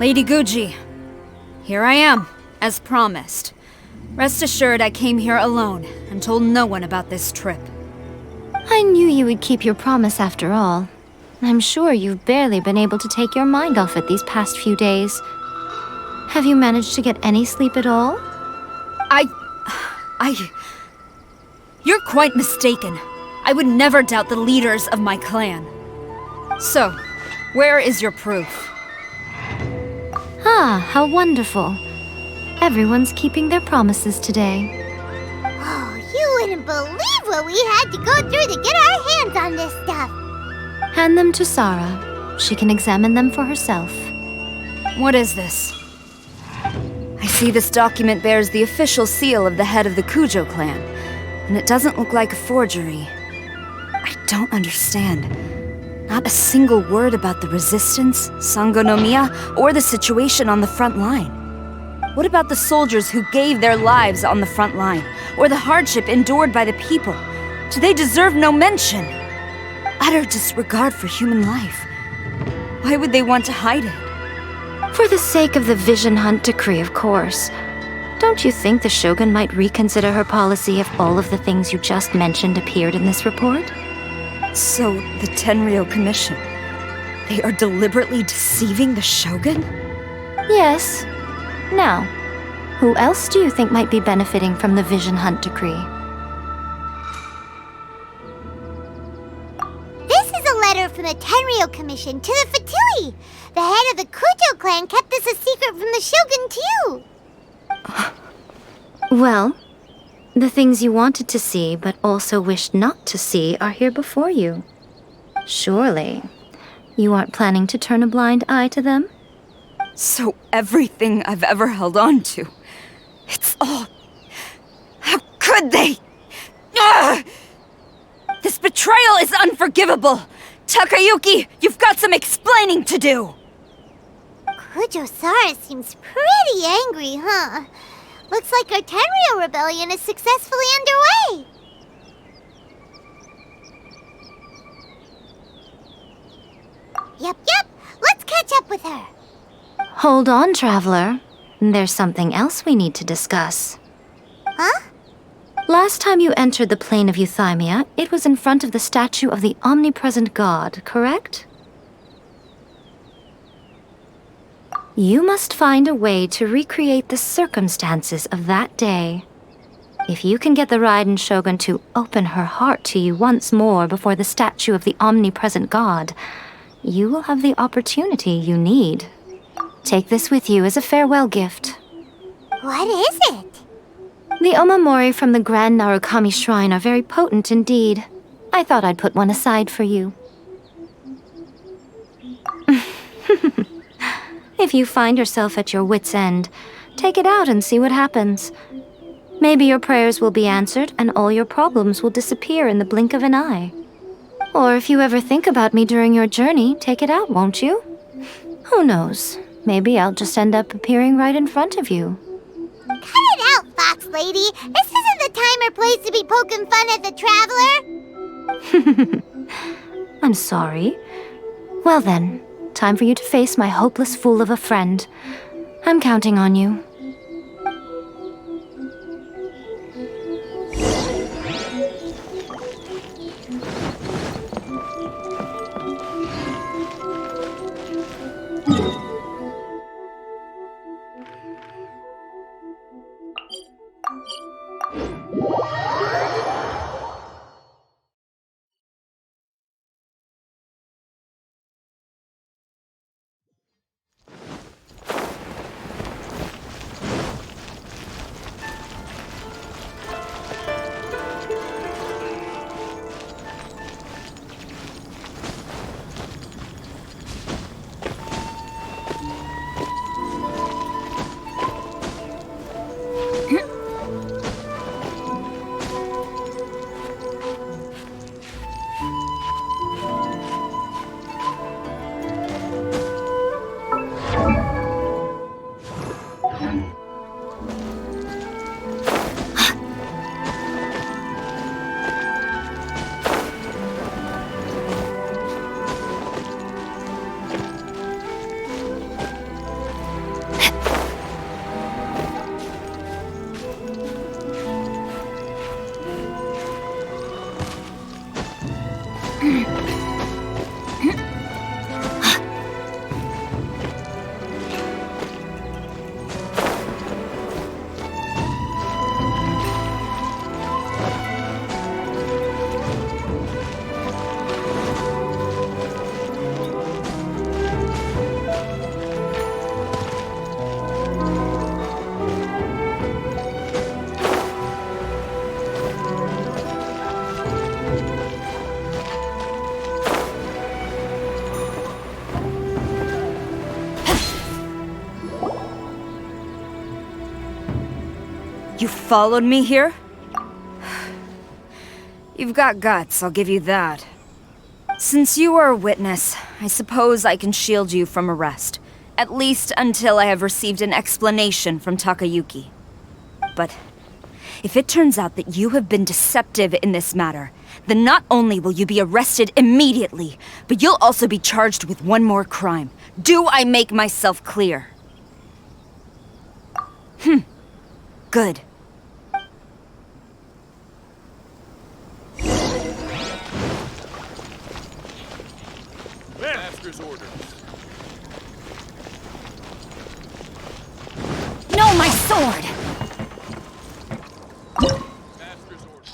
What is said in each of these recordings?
Lady Guji, here I am, as promised. Rest assured I came here alone and told no one about this trip. I knew you would keep your promise after all. I'm sure you've barely been able to take your mind off it these past few days. Have you managed to get any sleep at all? You're quite mistaken. I would never doubt the leaders of my clan. So, where is your proof? Ah, how wonderful. Everyone's keeping their promises today. Oh, you wouldn't believe what we had to go through to get our hands on this stuff. Hand them to Sarah. She can examine them for herself. What is this? I see this document bears the official seal of the head of the Kujo clan, and it doesn't look like a forgery. I don't understand. Not a single word about the resistance, Sango no Miya, or the situation on the front line. What about the soldiers who gave their lives on the front line, or the hardship endured by the people? Do they deserve no mention? Utter disregard for human life. Why would they want to hide it? For the sake of the Vision Hunt decree, of course. Don't you think the Shogun might reconsider her policy if all of the things you just mentioned appeared in this report? So, the Tenryou Commission, they are deliberately deceiving the Shogun? Yes. Now, who else do you think might be benefiting from the Vision Hunt decree? This is a letter from the Tenryou Commission to the Fatui. The head of the Kujo clan kept this a secret from the Shogun, too. Well, the things you wanted to see but also wished not to see are here before you. Surely, you aren't planning to turn a blind eye to them? So everything I've ever held on to, it's all... How could they? Ugh! This betrayal is unforgivable! Takayuki, you've got some explaining to do! Kujo-Sara seems pretty angry, huh? Looks like our Tenryou rebellion is successfully underway. Yep. Let's catch up with her. Hold on, Traveler. There's something else we need to discuss. Huh? Last time you entered the plane of Euthymia, it was in front of the statue of the omnipresent god, correct? You must find a way to recreate the circumstances of that day. If you can get the Raiden Shogun to open her heart to you once more before the statue of the omnipresent god, you will have the opportunity you need. Take this with you as a farewell gift. What is it? The omamori from the Grand Narukami Shrine are very potent indeed. I thought I'd put one aside for you. If you find yourself at your wit's end, take it out and see what happens. Maybe your prayers will be answered and all your problems will disappear in the blink of an eye. Or if you ever think about me during your journey, take it out, won't you? Who knows? Maybe I'll just end up appearing right in front of you. Cut it out, Fox Lady. This isn't the time or place to be poking fun at the Traveler. I'm sorry. Well then, time for you to face my hopeless fool of a friend. I'm counting on you. You followed me here? You've got guts, I'll give you that. Since you are a witness, I suppose I can shield you from arrest. At least until I have received an explanation from Takayuki. But if it turns out that you have been deceptive in this matter, then not only will you be arrested immediately, but you'll also be charged with one more crime. Do I make myself clear? Good. Master's orders. No, my sword! Master's orders.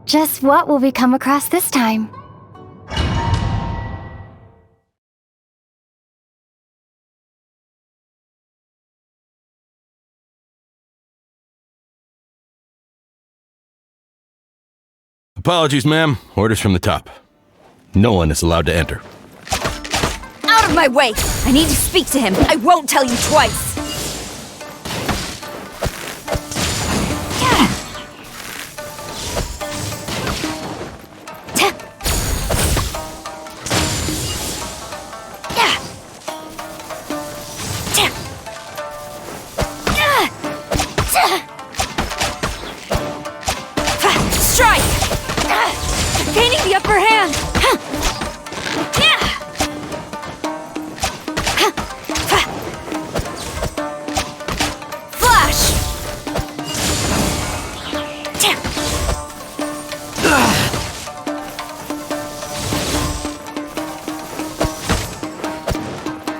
Just what will we come across this time? Apologies, ma'am. Orders from the top. No one is allowed to enter. Out of my way! I need to speak to him. I won't tell you twice! Strike! Gaining the upper hand! Flash!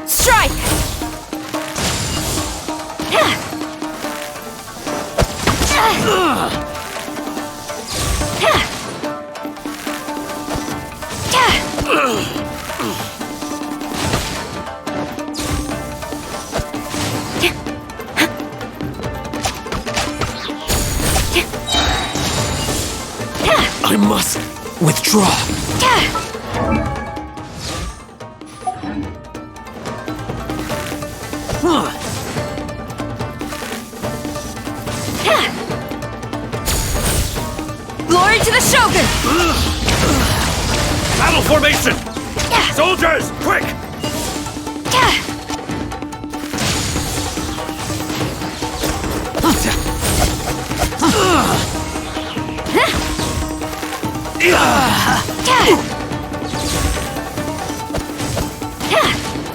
Strike! I must withdraw. Glory to the Shogun! Battle formation! Soldiers, quick!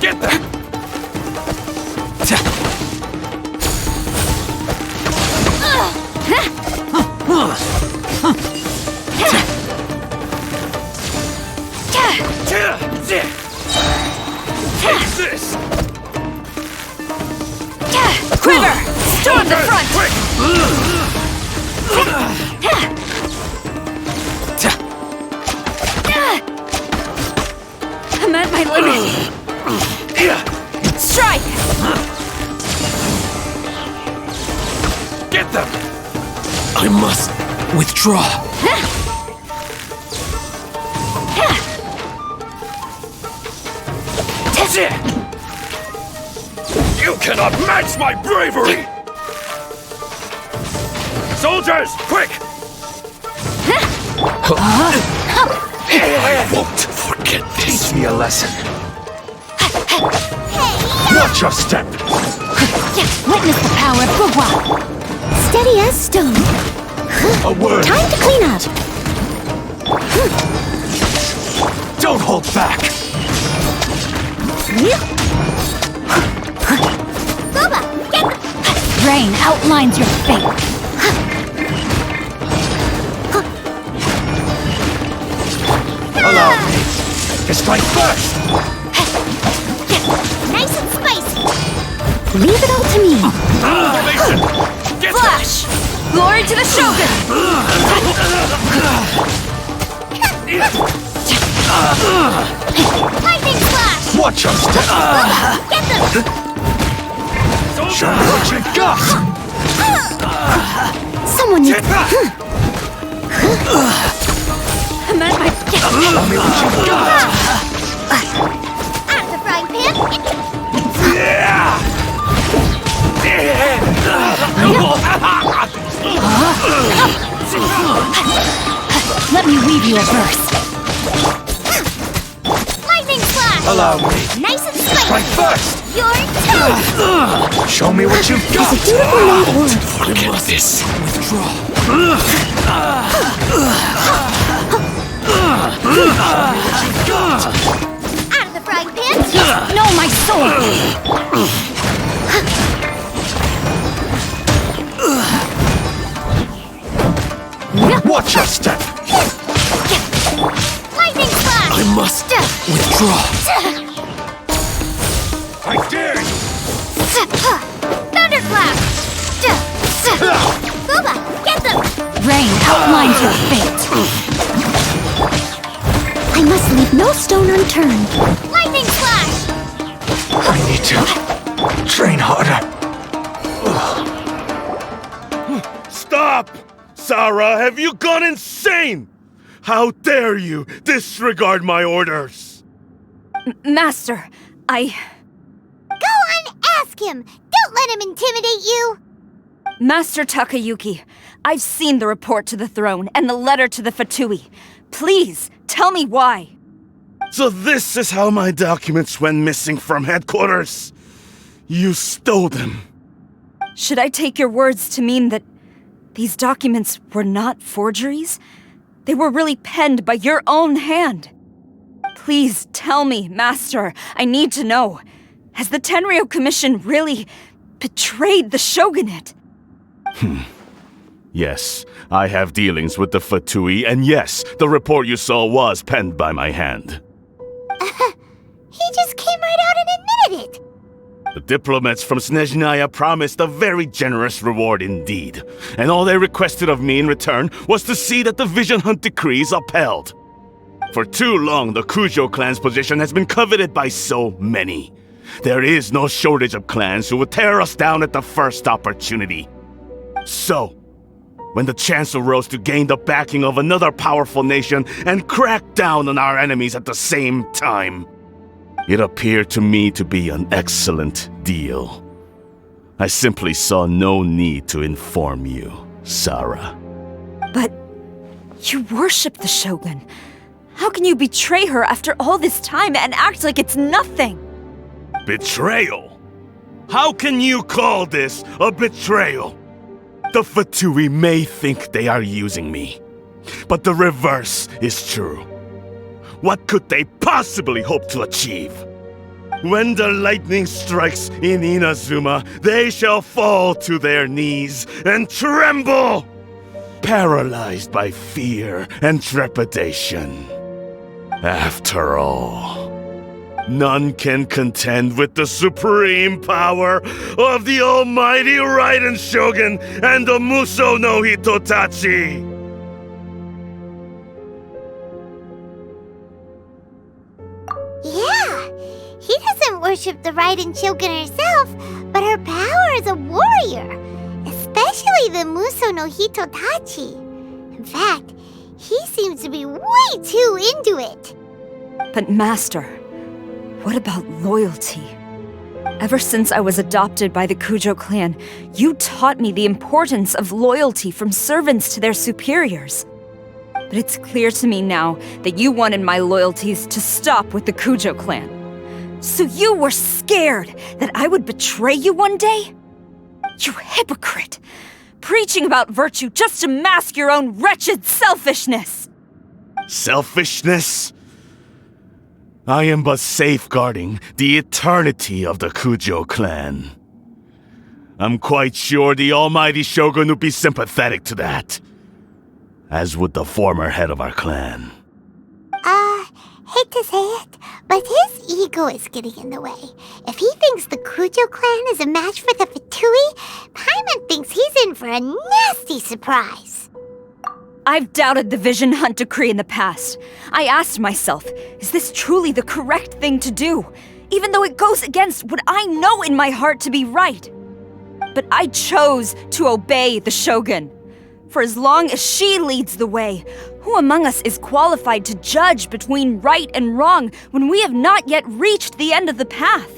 Get them! Take this! Quiver! Storm the front! Quick! I'm at my limit! Strike! Get them! I must withdraw. You cannot match my bravery! Soldiers, quick! I won't forget this. Teach me a lesson. Watch your step. Witness the power of Gugwa. Steady as stone. A word. Time to clean up. Don't hold back. Boba, get the... Rain outlines your fate. Allow me to strike first. Nice and spicy. Leave it all to me. Formation! Get them! Flash! Glory to the Shogun! Lightning flash. Watch your step. Get them. Show me what you got. Someone needs... I'm at my... Show me what you got. Out of the frying pan! Let me weave you a verse. Lightning flash! Allow me. Nice and Strike slick! first! Your turn! Show me what you've got! Forget this. Out of the frying pan! No, my sword! Watch your step! Lightning flash! I must withdraw. I dare you! Thunder flash! Booba, get them! Rain outlines your fate. I must leave no stone unturned. Lightning flash! I need to train harder. Stop! Sarah, have you gone insane? How dare you disregard my orders? Master, Go on, ask him! Don't let him intimidate you! Master Takayuki, I've seen the report to the throne and the letter to the Fatui. Please, tell me why. So this is how my documents went missing from headquarters? You stole them. Should I take your words to mean that these documents were not forgeries? They were really penned by your own hand. Please tell me, Master. I need to know. Has the Tenryou Commission really betrayed the shogunate? Yes, I have dealings with the Fatui, and yes, the report you saw was penned by my hand. He just came right out and admitted it! The diplomats from Snezhnaya promised a very generous reward indeed, and all they requested of me in return was to see that the Vision Hunt decree is upheld. For too long, the Kujo clan's position has been coveted by so many. There is no shortage of clans who would tear us down at the first opportunity. So, when the chance arose to gain the backing of another powerful nation and crack down on our enemies at the same time, it appeared to me to be an excellent deal. I simply saw no need to inform you, Sarah. But you worship the Shogun. How can you betray her after all this time and act like it's nothing? Betrayal? How can you call this a betrayal? The Fatui may think they are using me, but the reverse is true. What could they possibly hope to achieve? When the lightning strikes in Inazuma, they shall fall to their knees and tremble, paralyzed by fear and trepidation. After all, none can contend with the supreme power of the almighty Raiden Shogun and the Muso no Hitotachi! Yeah, he doesn't worship the Raiden Shogun herself, but her power as a warrior, especially the Muso no Hitotachi. In fact, he seems to be way too into it. But Master, what about loyalty? Ever since I was adopted by the Kujo clan, you taught me the importance of loyalty from servants to their superiors. But it's clear to me now that you wanted my loyalties to stop with the Kujo clan. So you were scared that I would betray you one day? You hypocrite! Preaching about virtue just to mask your own wretched selfishness! Selfishness? I am but safeguarding the eternity of the Kujo clan. I'm quite sure the almighty Shogun would be sympathetic to that, as would the former head of our clan. Hate to say it, but his ego is getting in the way. If he thinks the Kujo clan is a match for the Fatui, Paimon thinks he's in for a nasty surprise. I've doubted the Vision Hunt decree in the past. I asked myself, is this truly the correct thing to do? Even though it goes against what I know in my heart to be right. But I chose to obey the Shogun. For as long as she leads the way, Who among us is qualified to judge between right and wrong when we have not yet reached the end of the path?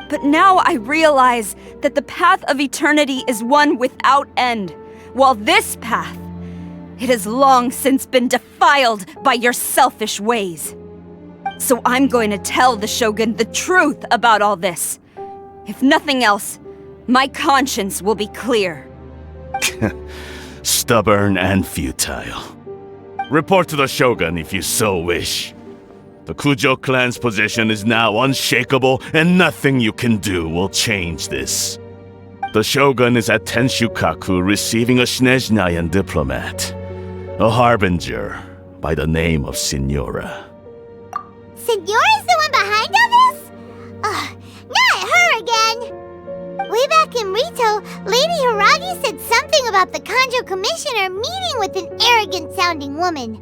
But now I realize that the path of eternity is one without end, while this path, it has long since been defiled by your selfish ways. So I'm going to tell the Shogun the truth about all this. If nothing else, my conscience will be clear. Stubborn and futile. Report to the Shogun if you so wish. The Kujo clan's position is now unshakable, and nothing you can do will change this. The Shogun is at Tenshukaku receiving a Snezhnayan diplomat, a harbinger by the name of Signora. Signora's the one behind all this? Ugh, not her again! Way back in Rito, Lady Hiragi said something about the Kanjo Commissioner meeting with an arrogant-sounding woman.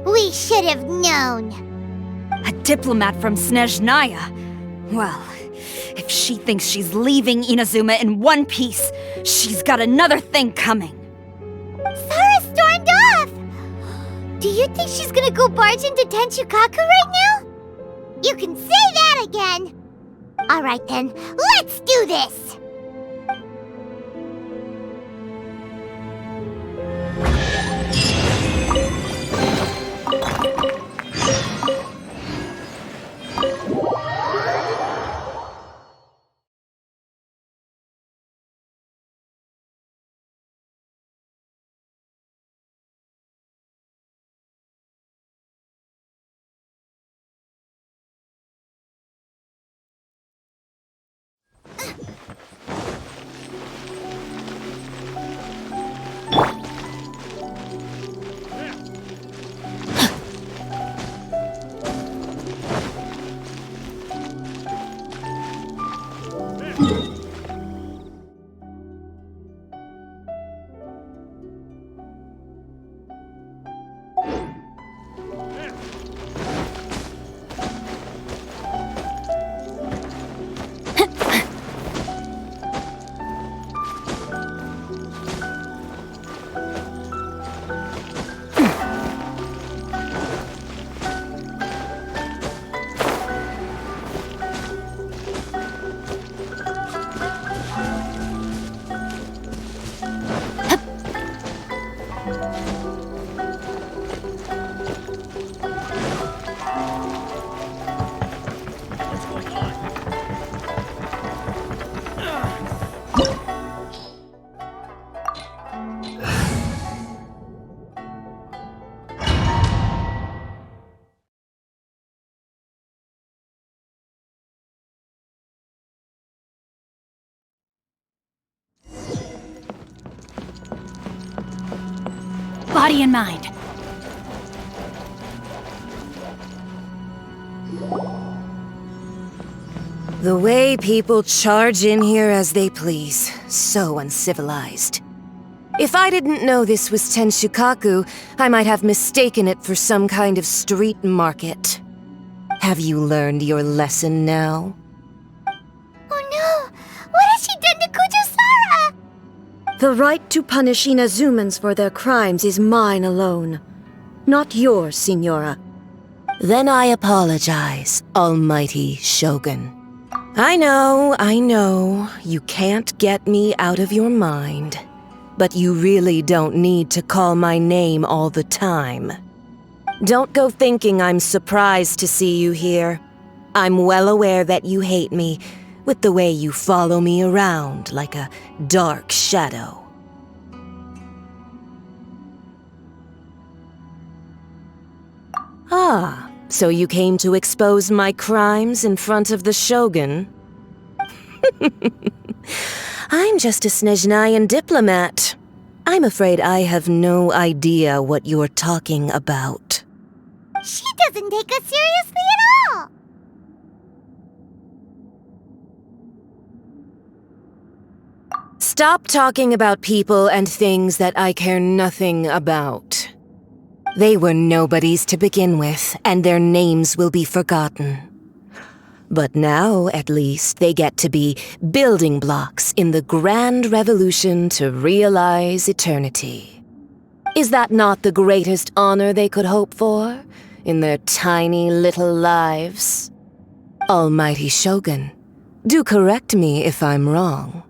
We should have known. A diplomat from Snezhnaya? Well, if she thinks she's leaving Inazuma in one piece, she's got another thing coming. Sara stormed off! Do you think she's gonna go barge into Tenshukaku right now? You can say that again! Alright then, let's do this! Body and mind. The way people charge in here as they please. So uncivilized. If I didn't know this was Tenshukaku, I might have mistaken it for some kind of street market. Have you learned your lesson now? Oh no! What has she done to Kujo-Sara? The right to punish Inazumans for their crimes is mine alone. Not yours, Signora. Then I apologize, Almighty Shogun. I know, you can't get me out of your mind. But you really don't need to call my name all the time. Don't go thinking I'm surprised to see you here. I'm well aware that you hate me, with the way you follow me around like a dark shadow. Ah, so you came to expose my crimes in front of the Shogun? I'm just a Snezhnayan diplomat. I'm afraid I have no idea what you're talking about. She doesn't take us seriously at all! Stop talking about people and things that I care nothing about. They were nobodies to begin with, and their names will be forgotten. But now, at least, they get to be building blocks in the grand revolution to realize eternity. Is that not the greatest honor they could hope for in their tiny little lives? Almighty Shogun, do correct me if I'm wrong.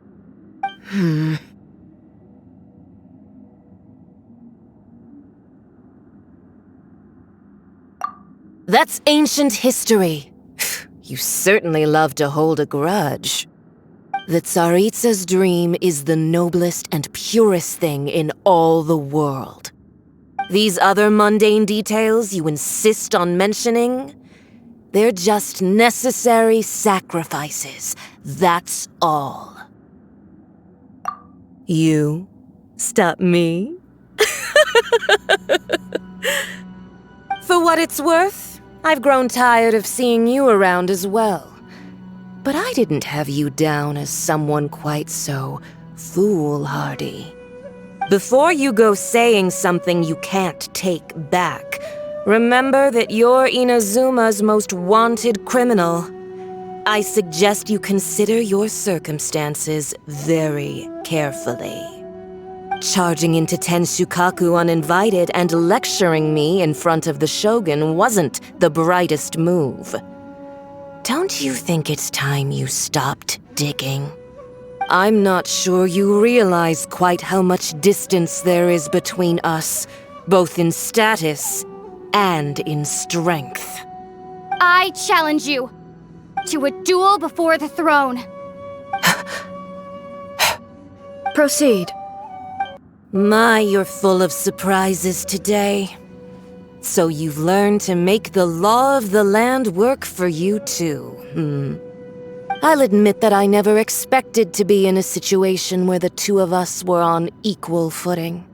That's ancient history. You certainly love to hold a grudge. The Tsaritsa's dream is the noblest and purest thing in all the world. These other mundane details you insist on mentioning, they're just necessary sacrifices, that's all. You stop me? For what it's worth, I've grown tired of seeing you around as well. But I didn't have you down as someone quite so foolhardy. Before you go saying something you can't take back, remember that you're Inazuma's most wanted criminal. I suggest you consider your circumstances very carefully. Charging into Tenshukaku uninvited and lecturing me in front of the Shogun wasn't the brightest move. Don't you think it's time you stopped digging? I'm not sure you realize quite how much distance there is between us, both in status and in strength. I challenge you to a duel before the throne. Proceed. My, you're full of surprises today. So you've learned to make the law of the land work for you too, I'll admit that I never expected to be in a situation where the two of us were on equal footing.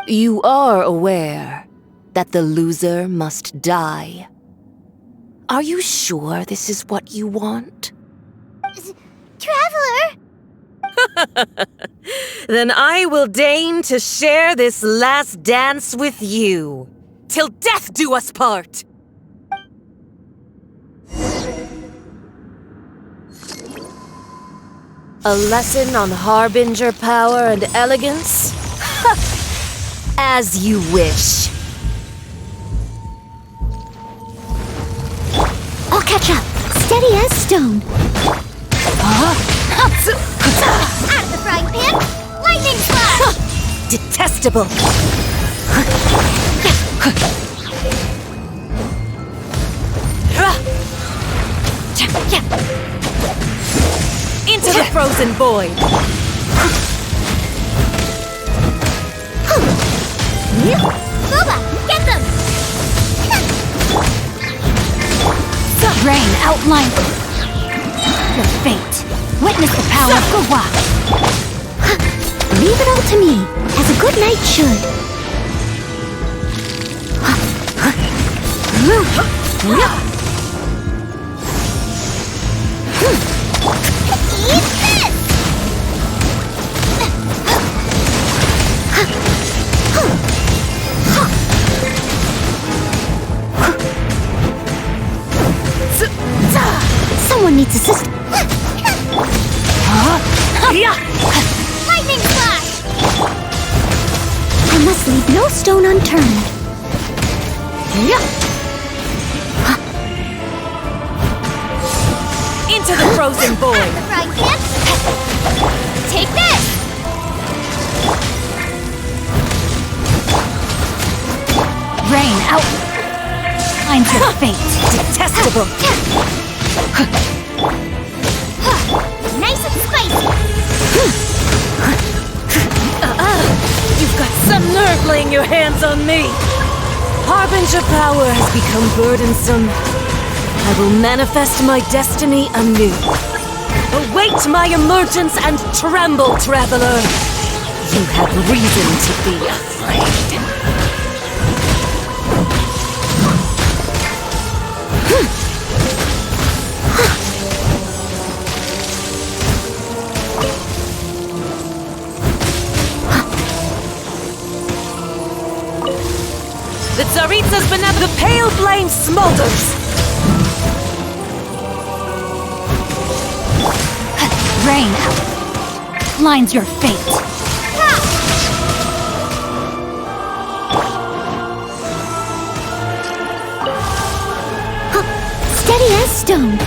You are aware that the loser must die. Are you sure this is what you want? Traveler! Then I will deign to share this last dance with you. Till death do us part! A lesson on harbinger power and elegance? As you wish. I'll catch up. Steady as stone. Out of the frying pan! Lightning slash! Detestable! Into the frozen void! Boba, get them! Rain outline your fate. Witness the power of Gwa. Leave it all to me, as a good knight should. Eat this! Someone needs assistance. Lightning slash! I must leave no stone unturned. Into the frozen void! The frying pan! Take this! Rain out. Find your fate. Detestable! Nice and spicy! You've got some nerve laying your hands on me! Harbinger power has become burdensome. I will manifest my destiny anew. Await my emergence and tremble, traveler! You have reason to be afraid. The Tsaritsa's benevolent, the pale flame smolders! Rain out. Lines your fate. stone.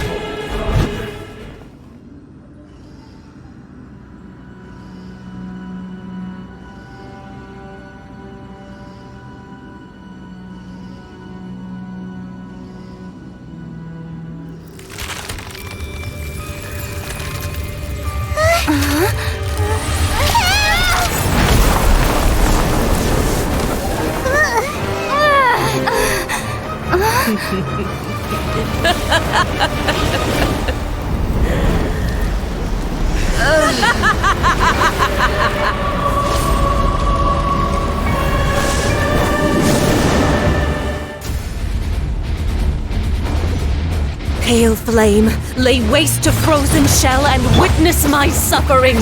Pale flame, lay waste to frozen shell and witness my suffering!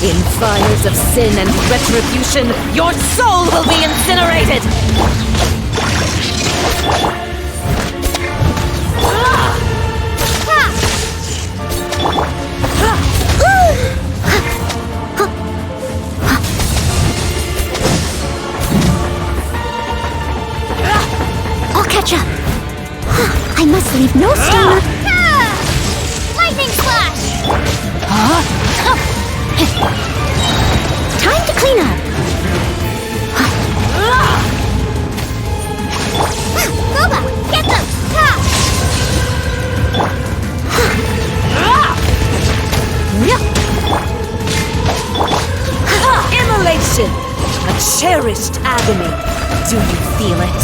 In fires of sin and retribution, your soul will be incinerated! I'll catch up. I must leave no stone. Lightning flash! Time to clean up. Goba, get them! Immolation! A cherished agony. Do you feel it?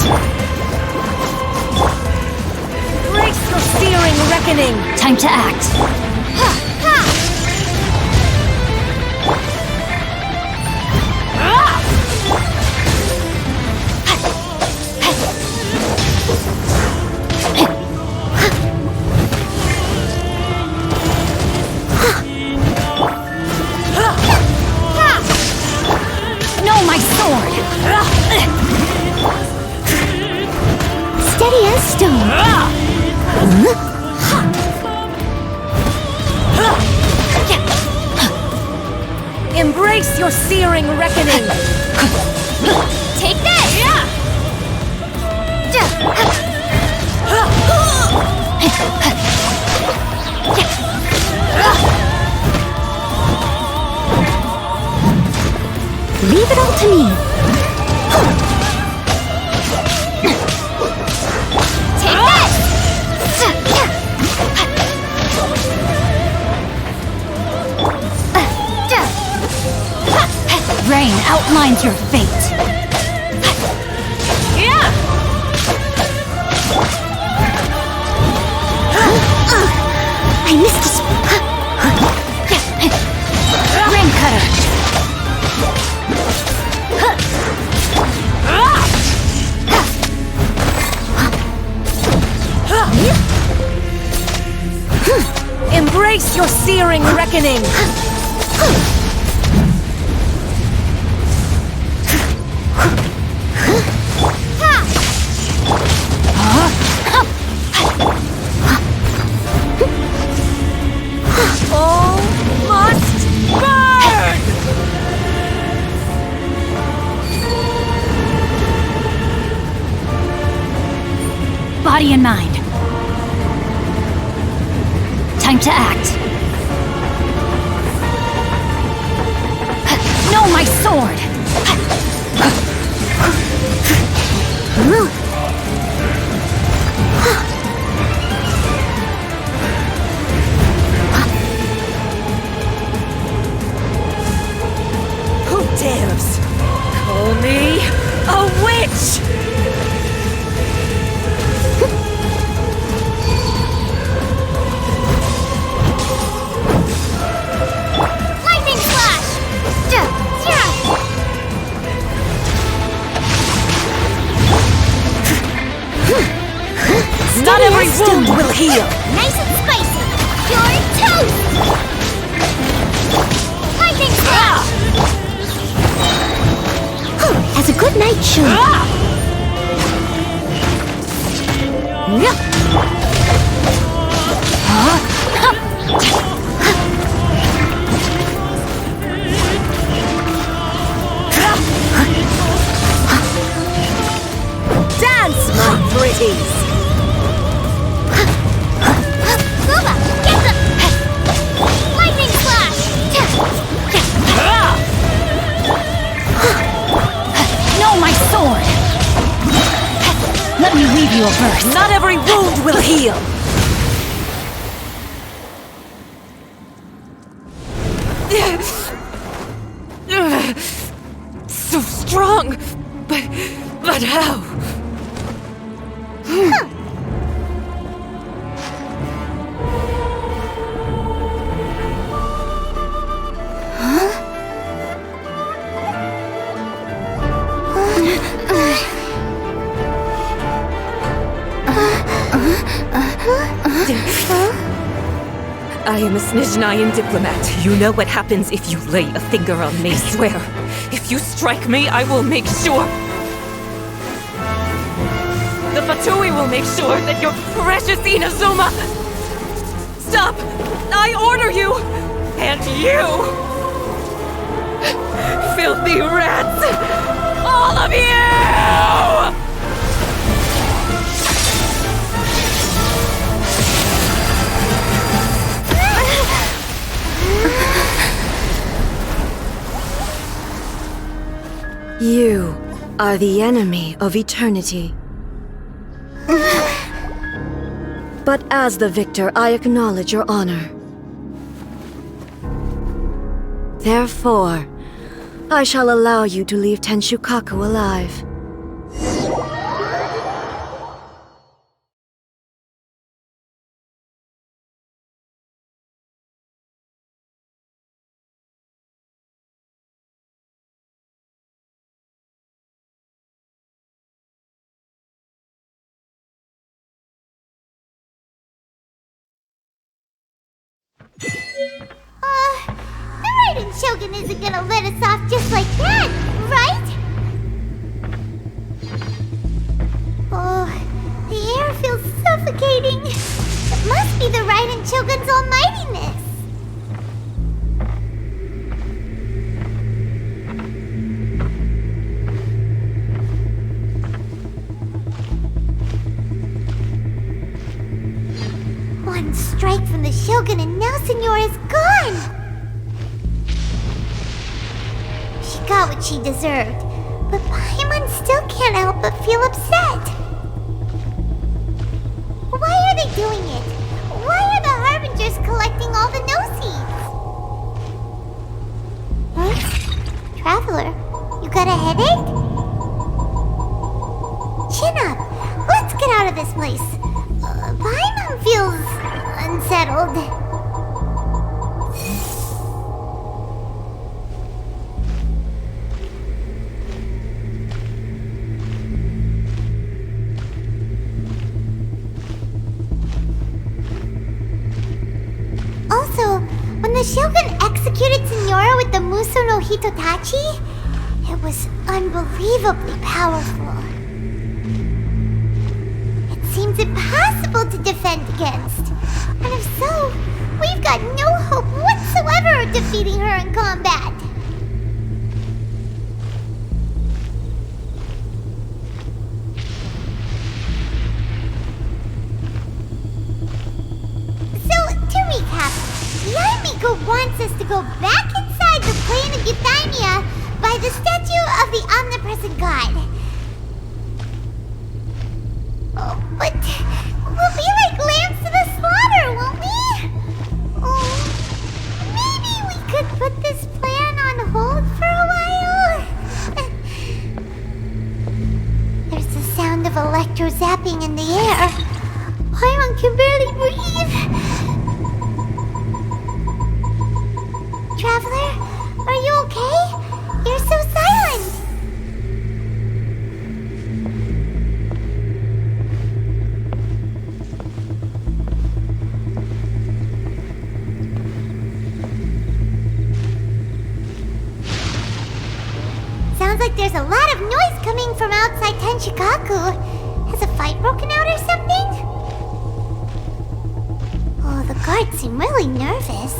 Brace your searing reckoning! Time to act. No, my sword! Steady as stone. Embrace your searing reckoning! Take this! Leave it all to me. Take this! Rain outlines your fate. I missed a Rain cutter. Embrace your searing reckoning! All must burn! Body and mind. Time to act. No, my sword! Who dares call me a witch? Lightning flash! Not every wound will heal! Nice and spicy! You're toast! Lightning flash! As a good night should. Dance, my pretties! Let me weave you a verse. Not every wound will heal! So strong! But how? I am a Snezhnayan diplomat. You know what happens if you lay a finger on me, swear. If you strike me, I will make sure. The Fatui will make sure that your precious Inazuma... Stop! I order you! And you! Filthy rats! All of you! You are the enemy of eternity. But as the victor, I acknowledge your honor. Therefore, I shall allow you to leave Tenshukaku alive. The Raiden Shogun isn't gonna let us off just like that, right? Oh, the air feels suffocating. It must be the Raiden Shogun's almightiness. One strike from the Shogun and now Signora's gone! She got what she deserved, but Paimon still can't help but feel upset. Why are they doing it? Why are the Harbingers collecting all the no-seeds? Huh? Traveler, you got a headache? Chin up! Let's get out of this place. Paimon feels unsettled. Also, when the Shogun executed Signora with the Muso no Hitotachi, it was unbelievably powerful. It seems impossible to defend against. And if so, we've got no hope whatsoever of defeating her in combat. So, to recap, Yae Miko wants us to go back inside the plane of Euthymia by the statue of the omnipresent god. Oh, but we'll be like lambs to the slaughter, won't we? Oh, maybe we could put this plan on hold for a while? There's the sound of electro zapping in the air. Paimon can barely breathe. Traveler, are you okay? You're so silent. Sounds like there's a lot of noise coming from outside Tenshukaku. Has a fight broken out or something? Oh, the guards seem really nervous.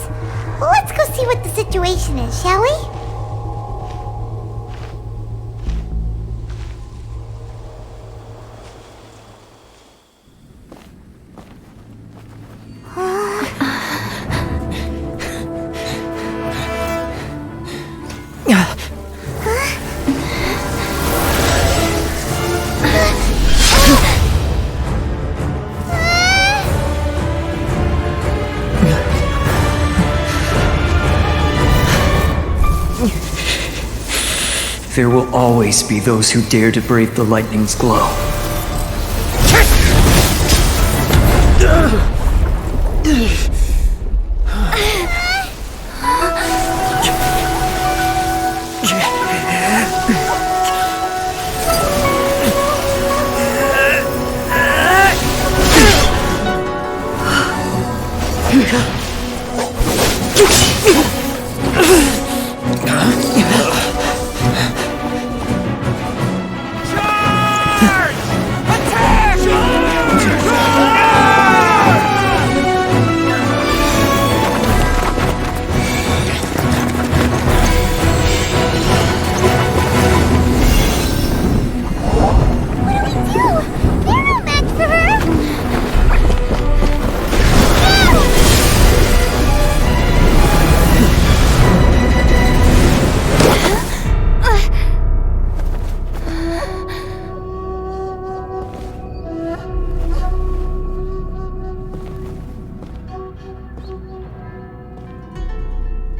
Well, let's go see what the situation is, shall we? There will always be those who dare to brave the lightning's glow.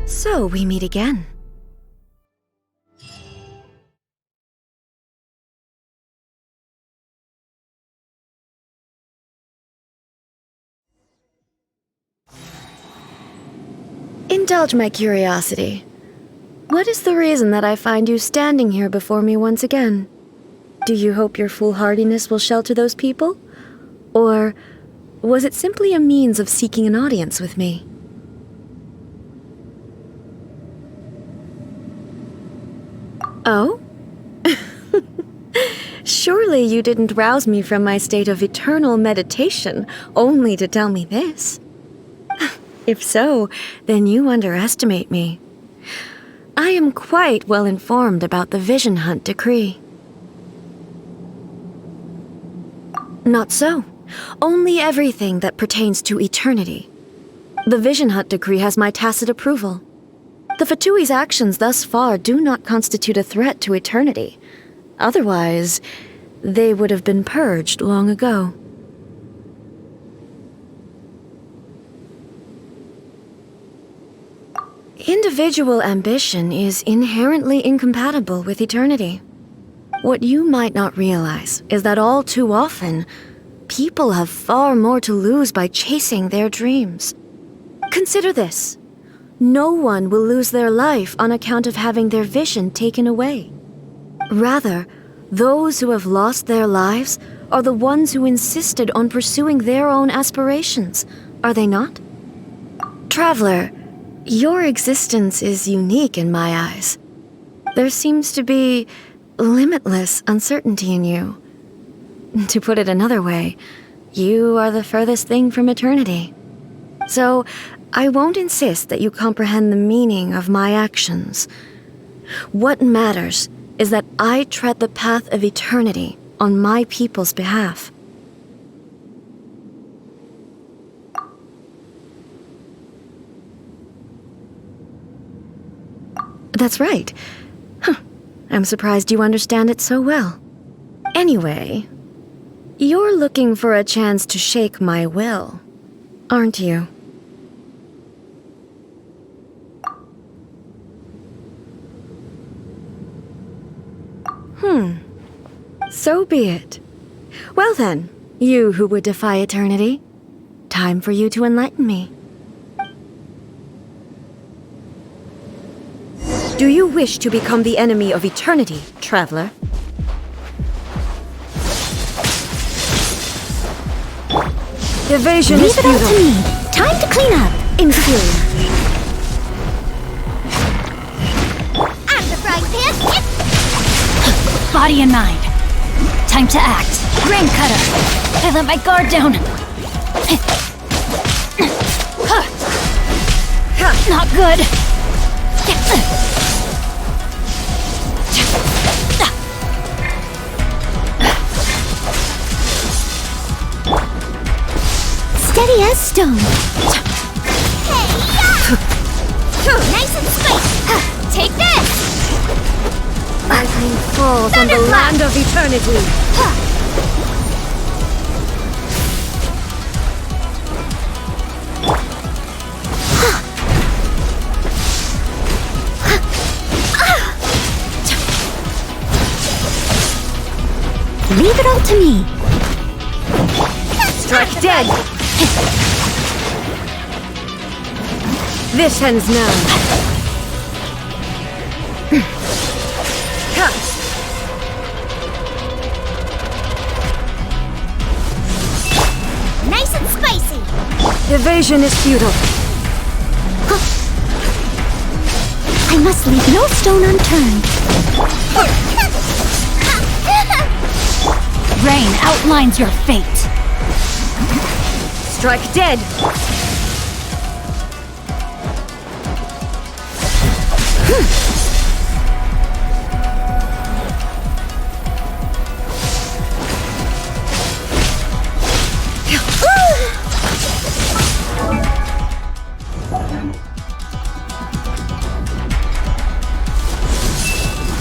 So we meet again. Indulge my curiosity. What is the reason that I find you standing here before me once again? Do you hope your foolhardiness will shelter those people? Or was it simply a means of seeking an audience with me? Oh? Surely you didn't rouse me from my state of eternal meditation only to tell me this. If so, then you underestimate me. I am quite well informed about the Vision Hunt decree. Not so. Only everything that pertains to eternity. The Vision Hunt decree has my tacit approval. The Fatui's actions thus far do not constitute a threat to eternity. Otherwise, they would have been purged long ago. Individual ambition is inherently incompatible with eternity. What you might not realize is that all too often, people have far more to lose by chasing their dreams. Consider this. No one will lose their life on account of having their vision taken away. Rather, those who have lost their lives are the ones who insisted on pursuing their own aspirations, are they not? Traveler, your existence is unique in my eyes. There seems to be limitless uncertainty in you. To put it another way, you are the furthest thing from eternity. So, I won't insist that you comprehend the meaning of my actions. What matters is that I tread the path of eternity on my people's behalf. That's right. I'm surprised you understand it so well. Anyway, you're looking for a chance to shake my will, aren't you? So be it. Well then, you who would defy eternity, time for you to enlighten me. Do you wish to become the enemy of eternity, traveler? Evasion is Leave it all futile. to me. Time to clean up. Inferior. I'm the frying pan. Body and mind. Time to act. Grain cutter. I let my guard down. Not good. Steady as stone. Nice and sweet. Take this. Lightning falls on the land of eternity. to me. Strike dead! This ends now. Nice and spicy. Evasion is futile. I must leave no stone unturned. Rain outlines your fate. Strike dead!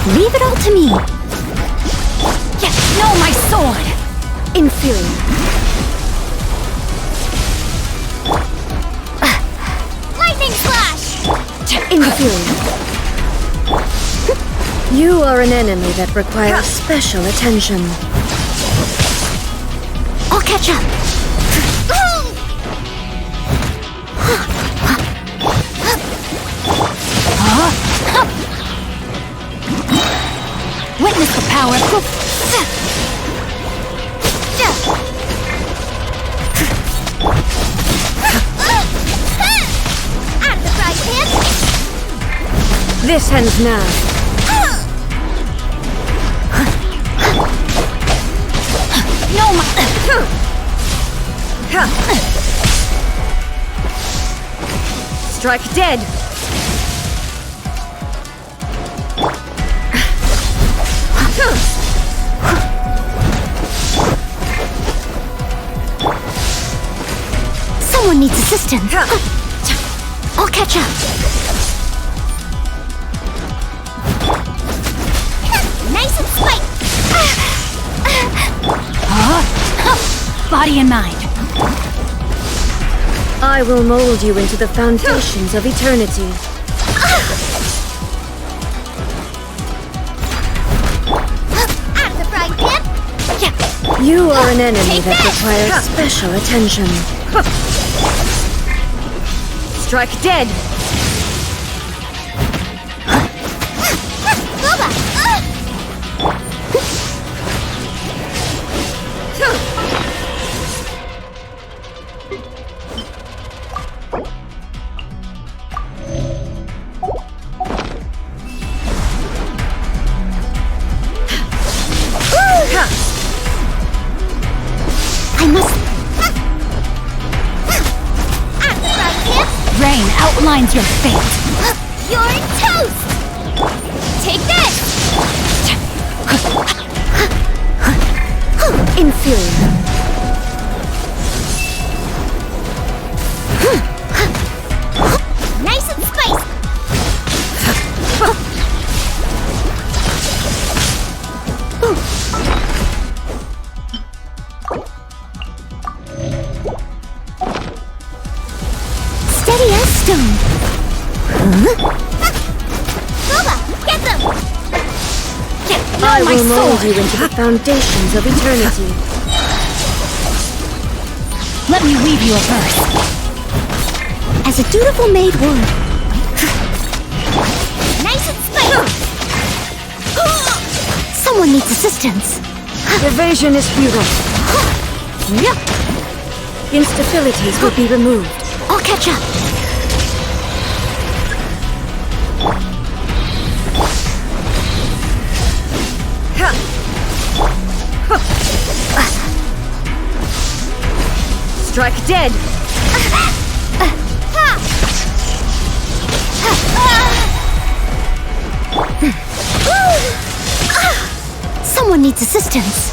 Leave it all to me. Yes, no, my sword! Inferior. Lightning flash. Inferior. You are an enemy that requires special attention. I'll catch up. Witness the power. Out of the fry pan. This ends now. No, my... Strike dead! Someone needs assistance. I'll catch up. Nice and spicy. Body and mind. I will mold you into the foundations of eternity. Out of the frying pan. You are an enemy that requires special attention. Strike dead! Booba. I must... Out of the frying pan. Rain outlines your fate. You're toast. Take this. Inferior. Nice and spicy. Steady as stone. Booba, get them. I will mold you into the foundations of eternity. Let me weave you a verse. As a dutiful maid would. Nice and spicy. Someone needs assistance. Evasion is futile. Instabilities will be removed. I'll catch up. Strike dead! Someone needs assistance.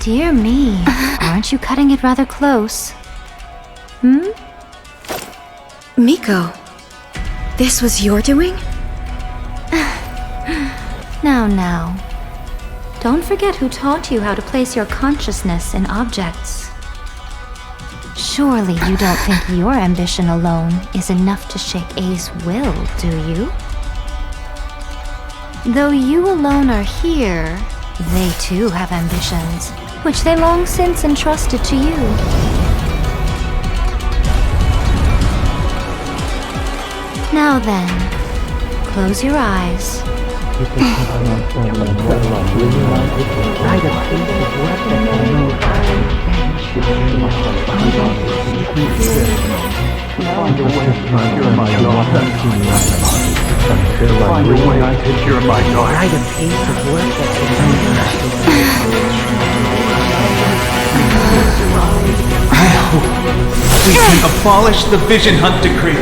Dear me, aren't you cutting it rather close? Miko, this was your doing? Now. Don't forget who taught you how to place your consciousness in objects. Surely you don't think your ambition alone is enough to shake A's will, do you? Though you alone are here, they too have ambitions, which they long since entrusted to you. Now then, close your eyes. We can abolish the Vision Hunt Decree.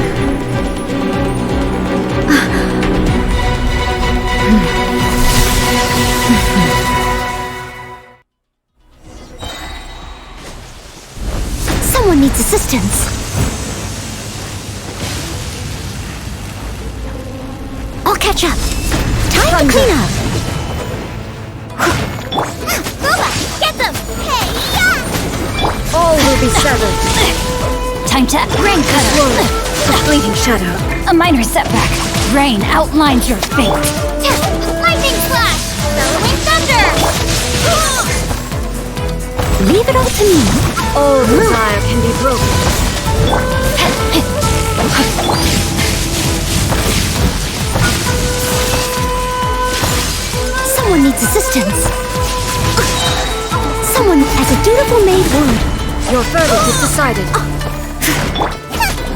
Someone needs assistance. I'll catch up. Time to clean up. Booba, get them! Hey, yeah! All will be severed. Time to rain cutter. A fleeting shadow. A minor setback. Rain outlines your fate. Lightning flash! Bellowing thunder! Leave it all to me. All desire can be broken. Someone needs assistance. Someone as a dutiful maid would. Your verdict is decided.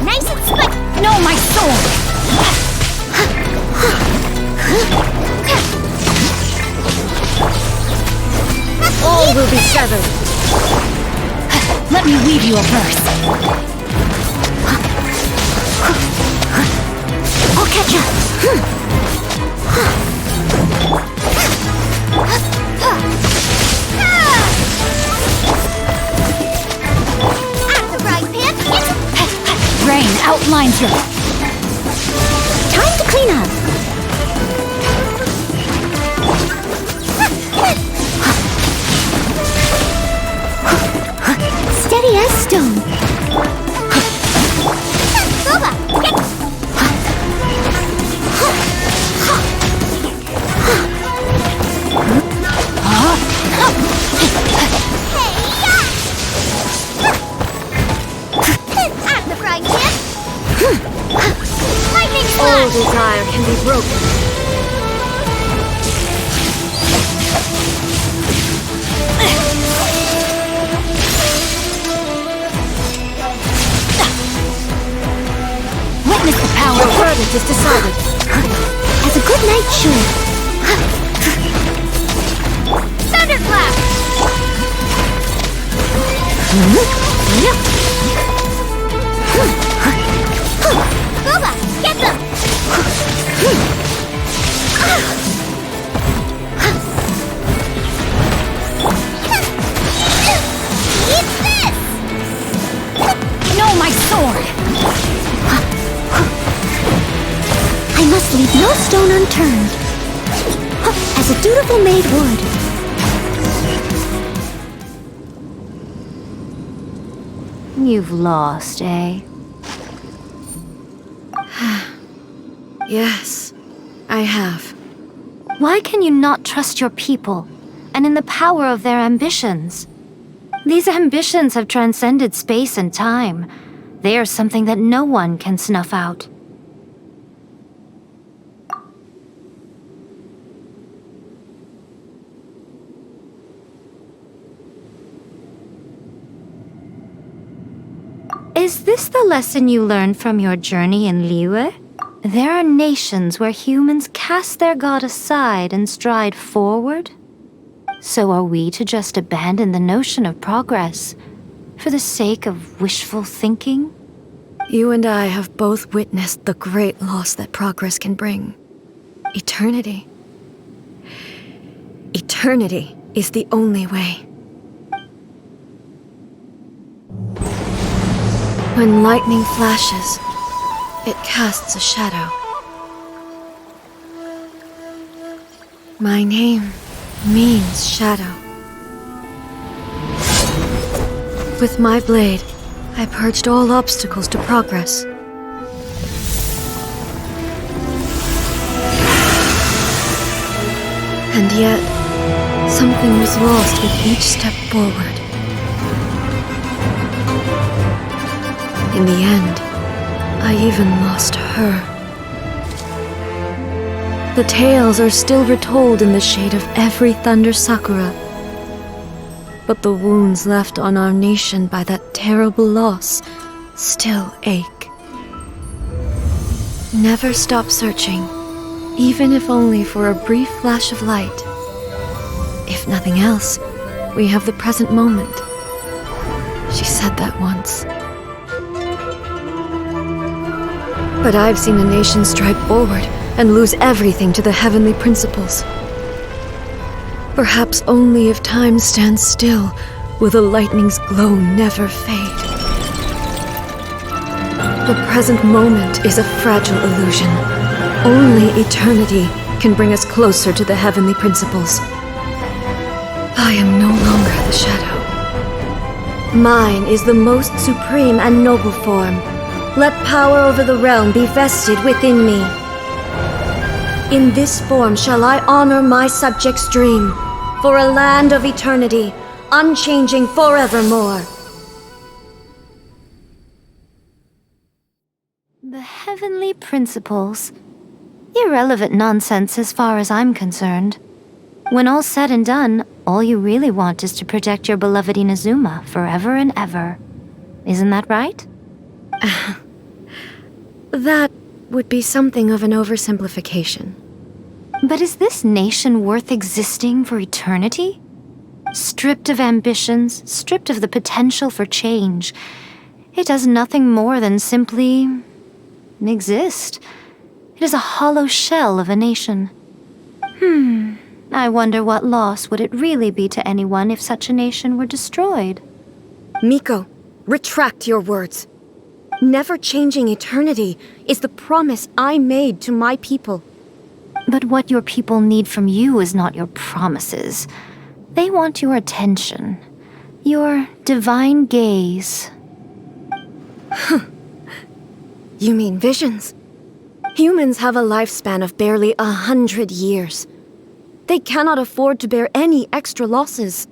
Nice and slick! No, my sword! All will be severed. Let me weave you a verse. I'll catch up. At the right pan! Rain outlines your... Time to clean up. Steady as stone. Booba, get... At the frying pan! Lightning All flash! desire can be broken. Witness the power. Your verdict is decided. As a good knight should. Thunderclap! Booba, get them! Eat this! No, my sword! I must leave no stone unturned. As a dutiful maid would. You've lost, eh? Yes, I have. Why can you not trust your people and in the power of their ambitions? These ambitions have transcended space and time. They are something that no one can snuff out. Is this the lesson you learned from your journey in Liyue? There are nations where humans cast their god aside and stride forward. So are we to just abandon the notion of progress for the sake of wishful thinking? You and I have both witnessed the great loss that progress can bring. Eternity. Eternity is the only way. When lightning flashes, it casts a shadow. My name means shadow. With my blade, I purged all obstacles to progress. And yet, something was lost with each step forward. In the end, I even lost her. The tales are still retold in the shade of every thunder sakura. But the wounds left on our nation by that terrible loss still ache. Never stop searching, even if only for a brief flash of light. If nothing else, we have the present moment. She said that once. But I've seen a nation stride forward and lose everything to the heavenly principles. Perhaps only if time stands still will the lightning's glow never fade. The present moment is a fragile illusion. Only eternity can bring us closer to the heavenly principles. I am no longer the shadow. Mine is the most supreme and noble form. Let power over the realm be vested within me. In this form shall I honor my subjects' dream, for a land of eternity, unchanging forevermore. The heavenly principles. Irrelevant nonsense as far as I'm concerned. When all's said and done, all you really want is to protect your beloved Inazuma forever and ever. Isn't that right? That would be something of an oversimplification. But is this nation worth existing for eternity? Stripped of ambitions, stripped of the potential for change, it does nothing more than simply exist. It is a hollow shell of a nation. I wonder what loss would it really be to anyone if such a nation were destroyed? Miko, retract your words. Never-changing eternity is the promise I made to my people. But what your people need from you is not your promises. They want your attention, your divine gaze. You mean visions? Humans have a lifespan of barely 100 years. They cannot afford to bear any extra losses.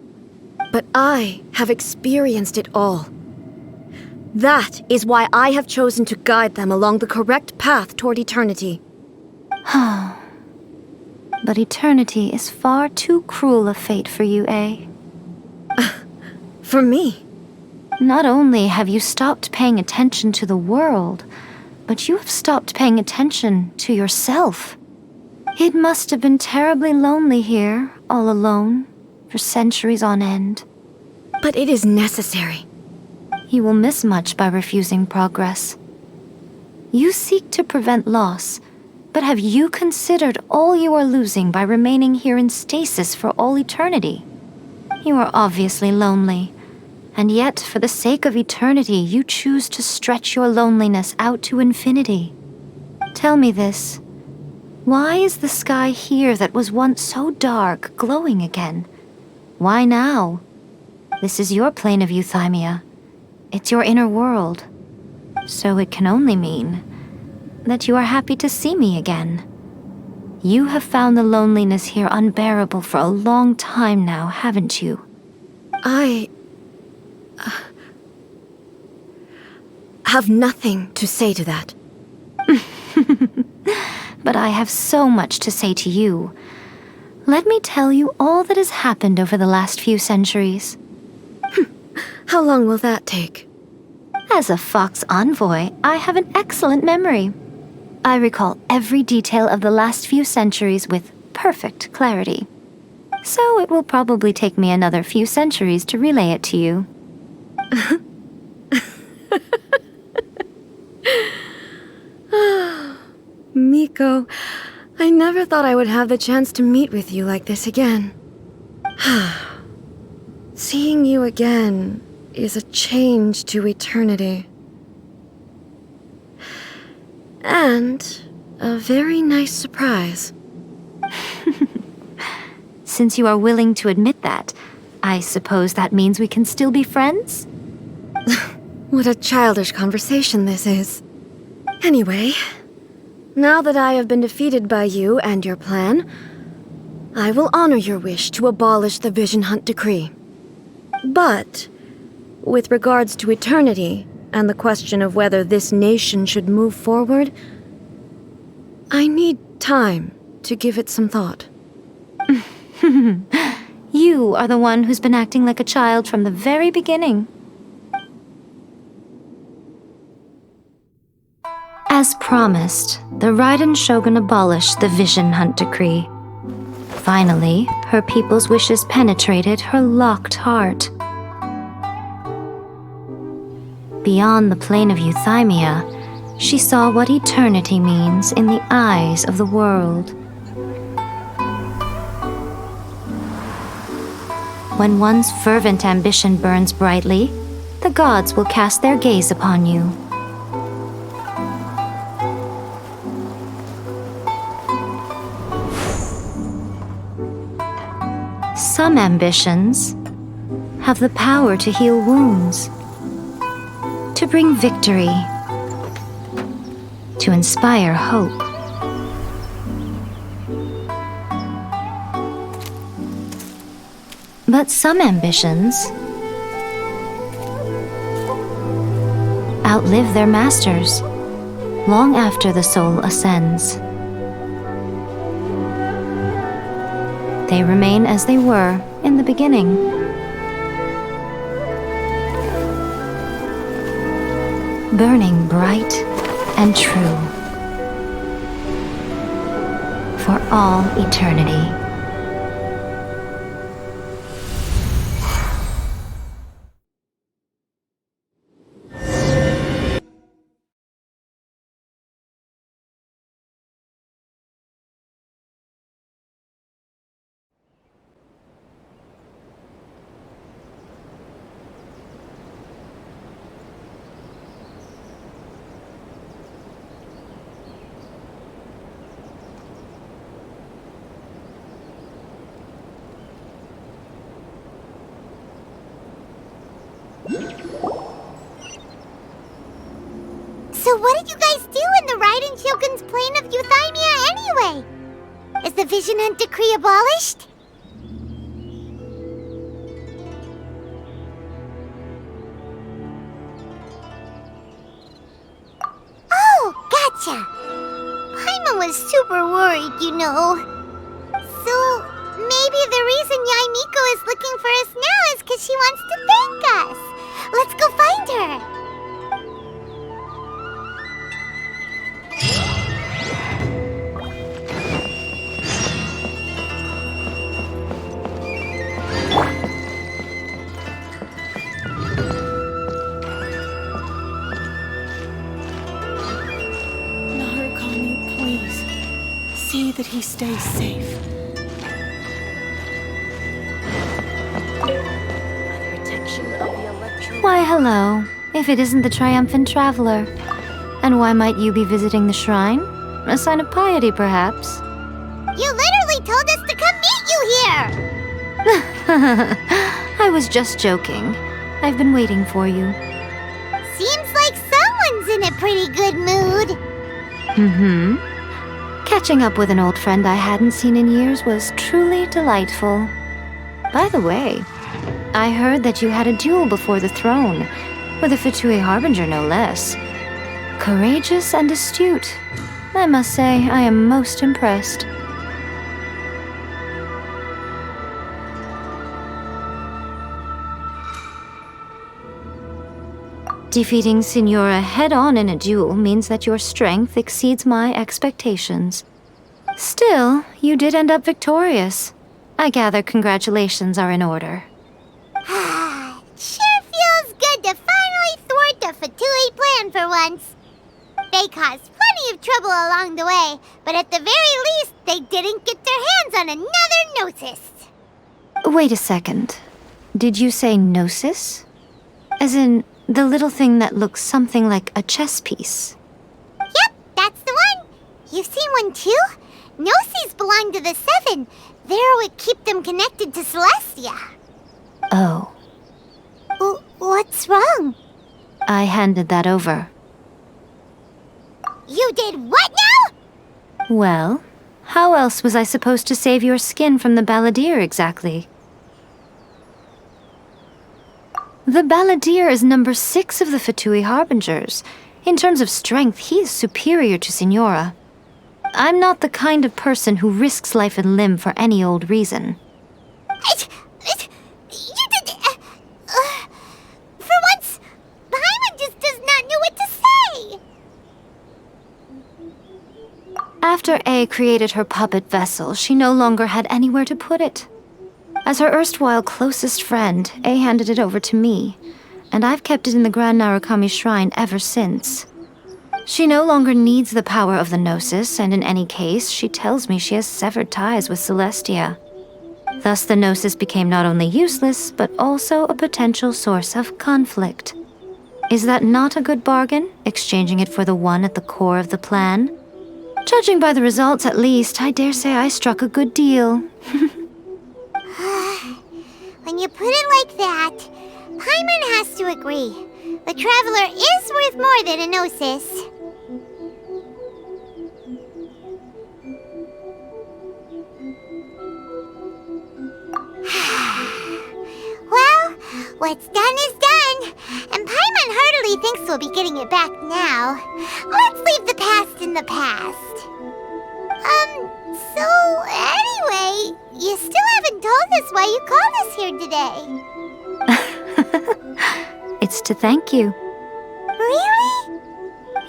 But I have experienced it all. That is why I have chosen to guide them along the correct path toward eternity. But eternity is far too cruel a fate for you, eh? For me? Not only have you stopped paying attention to the world, but you have stopped paying attention to yourself. It must have been terribly lonely here, all alone, for centuries on end. But it is necessary. You will miss much by refusing progress. You seek to prevent loss, but have you considered all you are losing by remaining here in stasis for all eternity? You are obviously lonely, and yet for the sake of eternity you choose to stretch your loneliness out to infinity. Tell me this. Why is the sky here that was once so dark glowing again? Why now? This is your plane of euthymia. It's your inner world. So it can only mean that you are happy to see me again. You have found the loneliness here unbearable for a long time now, haven't you? I have nothing to say to that. But I have so much to say to you. Let me tell you all that has happened over the last few centuries. How long will that take? As a Fox envoy, I have an excellent memory. I recall every detail of the last few centuries with perfect clarity. So it will probably take me another few centuries to relay it to you. Miko, I never thought I would have the chance to meet with you like this again. Seeing you again is a change to eternity. And a very nice surprise. Since you are willing to admit that, I suppose that means we can still be friends? What a childish conversation this is. Anyway, now that I have been defeated by you and your plan, I will honor your wish to abolish the Vision Hunt Decree. But, with regards to eternity and the question of whether this nation should move forward, I need time to give it some thought. You are the one who's been acting like a child from the very beginning. As promised, the Raiden Shogun abolished the Vision Hunt Decree. Finally, her people's wishes penetrated her locked heart. Beyond the plane of Euthymia, she saw what eternity means in the eyes of the world. When one's fervent ambition burns brightly, the gods will cast their gaze upon you. Some ambitions have the power to heal wounds, to bring victory, to inspire hope. But some ambitions outlive their masters long after the soul ascends. They remain as they were in the beginning. Burning bright and true for all eternity. So what did you guys do in the Raiden Shogun's plane of Euthymia anyway? Is the Vision Hunt Decree abolished? Oh, gotcha! Paimon was super worried, you know. So, maybe the reason Yae Miko is looking for us now is because she wants to thank us. Let's go find her. Narukami, please. See that he stays safe. Why, hello, if it isn't the triumphant traveler. And why might you be visiting the shrine? A sign of piety, perhaps? You literally told us to come meet you here! I was just joking. I've been waiting for you. Seems like someone's in a pretty good mood. Mm-hmm. Catching up with an old friend I hadn't seen in years was truly delightful. By the way, I heard that you had a duel before the throne, with a Fatui Harbinger no less. Courageous and astute. I must say, I am most impressed. Defeating Signora head-on in a duel means that your strength exceeds my expectations. Still, you did end up victorious. I gather congratulations are in order. Sure feels good to finally thwart the Fatui plan for once. They caused plenty of trouble along the way, but at the very least, they didn't get their hands on another Gnosis. Wait a second. Did you say Gnosis? As in, the little thing that looks something like a chess piece? Yep, that's You've seen one too? Gnosis belong to the Seven. They're what keep them connected to Celestia. Oh. What's wrong? I handed that over. You did what now? Well, how else was I supposed to save your skin from the balladeer exactly? The balladeer is number 6 of the Fatui Harbingers. In terms of strength, he is superior to Signora. I'm not the kind of person who risks life and limb for any old reason. You did... for once, Paimon just does not know what to say. After A created her puppet vessel, she no longer had anywhere to put it. As her erstwhile closest friend, A handed it over to me, and I've kept it in the Grand Narukami Shrine ever since. She no longer needs the power of the Gnosis, and in any case, she tells me she has severed ties with Celestia. Thus the Gnosis became not only useless, but also a potential source of conflict. Is that not a good bargain, exchanging it for the one at the core of the plan? Judging by the results, at least, I dare say I struck a good deal. When you put it like that, Paimon has to agree. The Traveler is worth more than a Gnosis. Well, what's done is done, and Paimon heartily thinks we'll be getting it back now. Let's leave the past in the past. So anyway, you still haven't told us why you called us here today. It's to thank you. Really?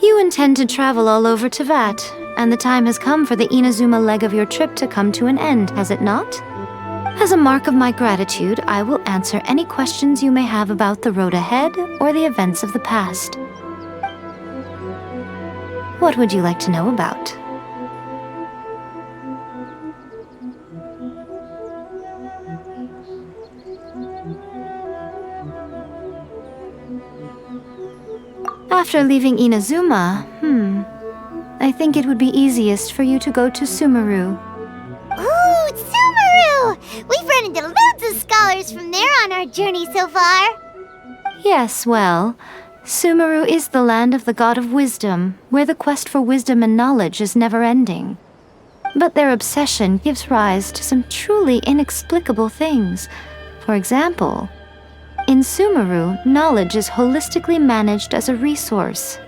You intend to travel all over Teyvat, and the time has come for the Inazuma leg of your trip to come to an end, has it not? As a mark of my gratitude, I will answer any questions you may have about the road ahead or the events of the past. What would you like to know about? After leaving Inazuma, I think it would be easiest for you to go to Sumeru. Ooh, Sumeru! We've run into loads of scholars from there on our journey so far. Yes, well, Sumeru is the land of the god of wisdom, where the quest for wisdom and knowledge is never-ending. But their obsession gives rise to some truly inexplicable things. For example, in Sumeru, knowledge is holistically managed as a resource.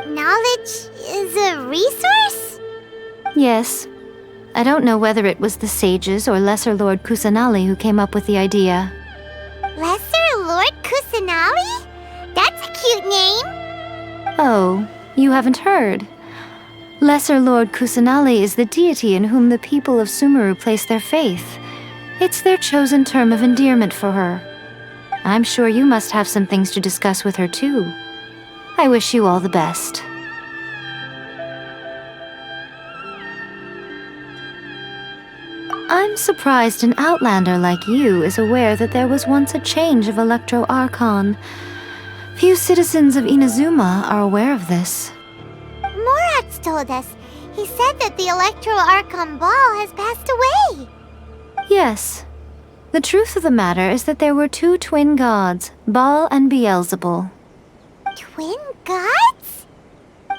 Knowledge is a resource? Yes. I don't know whether it was the sages or Lesser Lord Kusanali who came up with the idea. Lesser Lord Kusanali? That's a cute name. Oh, you haven't heard. Lesser Lord Kusanali is the deity in whom the people of Sumeru place their faith. It's their chosen term of endearment for her. I'm sure you must have some things to discuss with her too. I wish you all the best. I'm surprised an outlander like you is aware that there was once a change of Electro Archon. Few citizens of Inazuma are aware of this. Morat's told us. He said that the Electro Archon Ball has passed away. Yes. The truth of the matter is that there were 2 twin gods, Baal and Beelzebul. Twin gods?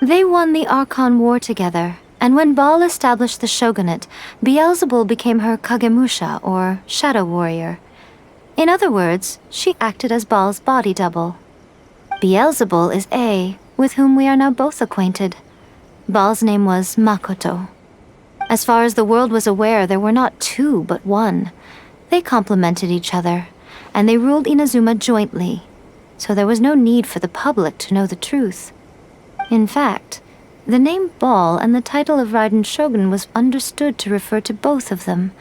They won the Archon War together, and when Baal established the shogunate, Beelzebul became her Kagemusha, or shadow warrior. In other words, she acted as Baal's body double. Beelzebul is A, with whom we are now both acquainted. Baal's name was Makoto. As far as the world was aware, there were not 2, but 1. They complemented each other, and they ruled Inazuma jointly, so there was no need for the public to know the truth. In fact, the name Baal and the title of Raiden Shogun was understood to refer to both of them.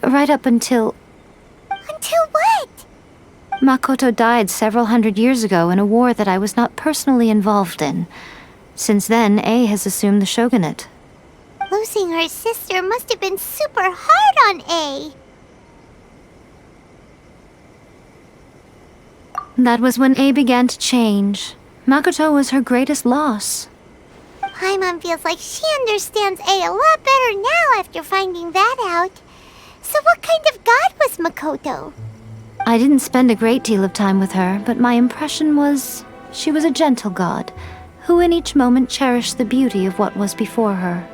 Right up until... Until what? Makoto died several hundred years ago in a war that I was not personally involved in. Since then, A has assumed the shogunate. Losing her sister must have been super hard on A. That was when A began to change. Makoto was her greatest loss. Paimon feels like she understands A a lot better now after finding that out. So what kind of god was Makoto? I didn't spend a great deal of time with her, but my impression was she was a gentle god, who in each moment cherished the beauty of what was before her.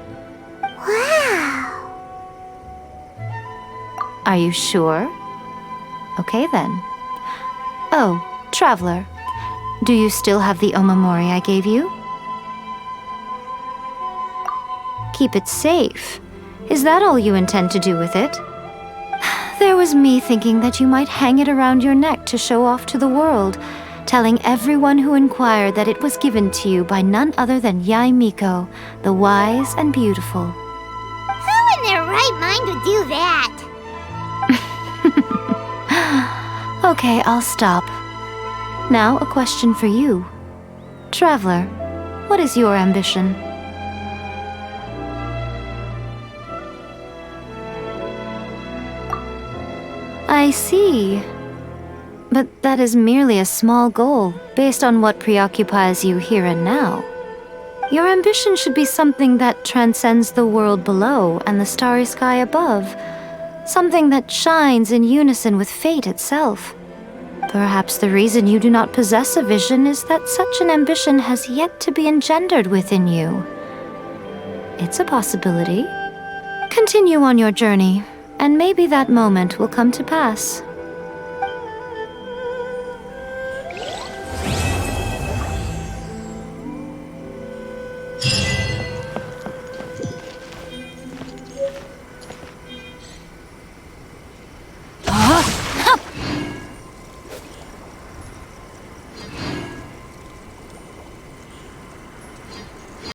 Wow! Are you sure? Okay then. Oh, Traveler, do you still have the omamori I gave you? Keep it safe. Is that all you intend to do with it? There was me thinking that you might hang it around your neck to show off to the world, telling everyone who inquired that it was given to you by none other than Yae Miko, the wise and beautiful. Who in their right mind would do that? Okay, I'll stop. Now a question for you. Traveler, what is your ambition? I see. But that is merely a small goal, based on what preoccupies you here and now. Your ambition should be something that transcends the world below and the starry sky above. Something that shines in unison with fate itself. Perhaps the reason you do not possess a vision is that such an ambition has yet to be engendered within you. It's a possibility. Continue on your journey, and maybe that moment will come to pass.